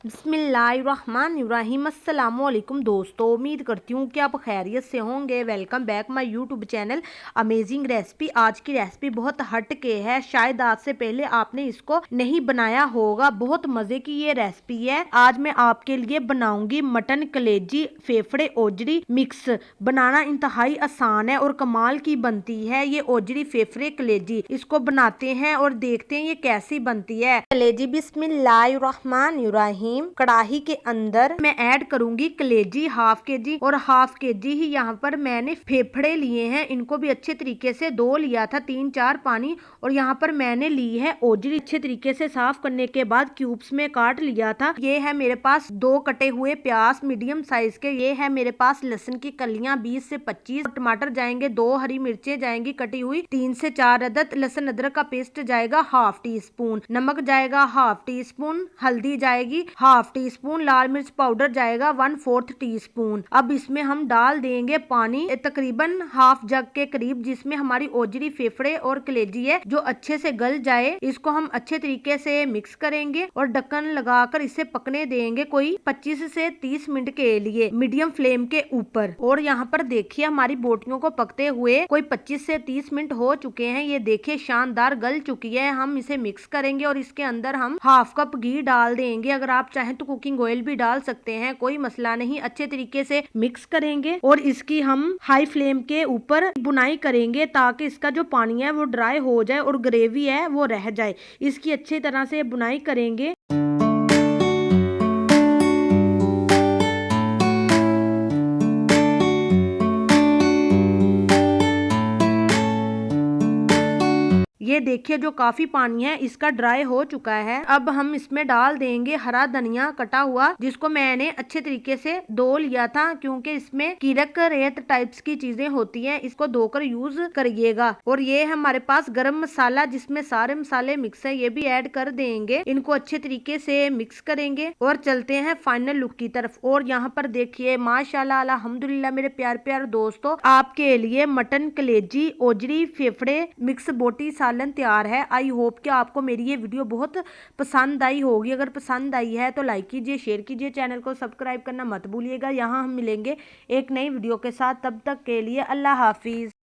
बिस्मिल्लाहिर्रहमानिर्रहीम। अस्सलामुअलैकुम दोस्तों, उम्मीद करती हूँ कि आप खैरियत से होंगे। Welcome back my YouTube channel amazing recipe. आज की रेसिपी बहुत हट के है, शायद आज से पहले आपने इसको नहीं बनाया होगा। बहुत मजे की ये रेसिपी है। आज मैं आपके लिए बनाऊंगी मटन कलेजी फेफड़े ओजरी मिक्स। बनाना इंतहाई आसान है और कमाल की बनती है ये ओजरी फेफड़े कलेजी। इसको बनाते हैं और देखते हैं ये कैसी बनती है। कलेजी बिस्मिल्लाहिर्रहमानिर्रहीम। कढ़ाई के अंदर मैं ऐड करूंगी कलेजी हाफ के जी, और हाफ के जी ही यहाँ पर मैंने फेफड़े लिए हैं। इनको भी अच्छे तरीके से धो लिया था 3-4 पानी, और यहाँ पर मैंने ली है ओजरी। अच्छे तरीके से साफ करने के बाद क्यूब्स में काट लिया था। ये है मेरे पास 2 कटे हुए प्याज मीडियम साइज के। ये है मेरे पास लहसुन की कलियां 20 से 25। टमाटर जाएंगे 2, हरी मिर्चें जाएंगी कटी हुई 3 से 4 अदद। लहसुन अदरक का पेस्ट जाएगा हाफ टी स्पून। नमक जाएगा हाफ टी स्पून। हल्दी जाएगी हाफ टी स्पून। लाल मिर्च पाउडर जाएगा 1/4 टी स्पून। अब इसमें हम डाल देंगे पानी तकरीबन हाफ जग के करीब, जिसमें हमारी ओजरी फेफड़े और कलेजी है जो अच्छे से गल जाए। इसको हम अच्छे तरीके से मिक्स करेंगे और ढक्कन लगाकर इसे पकने देंगे कोई 25 से 30 मिनट के लिए मीडियम फ्लेम के ऊपर। और यहाँ पर देखिए हमारी बोटियों को पकते हुए कोई 25 से 30 मिनट हो चुके हैं। ये देखिए शानदार गल चुकी है। हम इसे मिक्स करेंगे और इसके अंदर हम हाफ कप घी डाल देंगे। अगर आप चाहें तो कुकिंग ऑयल भी डाल सकते हैं, कोई मसला नहीं। अच्छे तरीके से मिक्स करेंगे और इसकी हम हाई फ्लेम के ऊपर बुनाई करेंगे ताकि इसका जो पानी है वो ड्राई हो जाए और ग्रेवी है वो रह जाए। इसकी अच्छी तरह से बुनाई करेंगे। ये देखिए जो काफी पानी है इसका ड्राई हो चुका है। अब हम इसमें डाल देंगे हरा धनिया कटा हुआ, जिसको मैंने अच्छे तरीके से धो लिया था, क्योंकि इसमें कीड़क रेत टाइप्स की चीजें होती हैं। इसको धोकर यूज करिएगा। और ये है हमारे पास गरम मसाला, जिसमें सारे मसाले मिक्स है, ये भी ऐड कर देंगे। इनको अच्छे तरीके से मिक्स करेंगे और चलते हैं फाइनल लुक की तरफ। और यहाँ पर देखिए माशाल्लाह अल्हम्दुलिल्लाह मेरे प्यार प्यार दोस्तों, आपके लिए मटन कलेजी ओजरी फेफड़े मिक्स बोटी सालन तैयार है। आई होप कि आपको मेरी ये वीडियो बहुत पसंद आई होगी। अगर पसंद आई है तो लाइक कीजिए, शेयर कीजिए, चैनल को सब्सक्राइब करना मत भूलिएगा। यहाँ हम मिलेंगे एक नई वीडियो के साथ। तब तक के लिए अल्लाह हाफिज।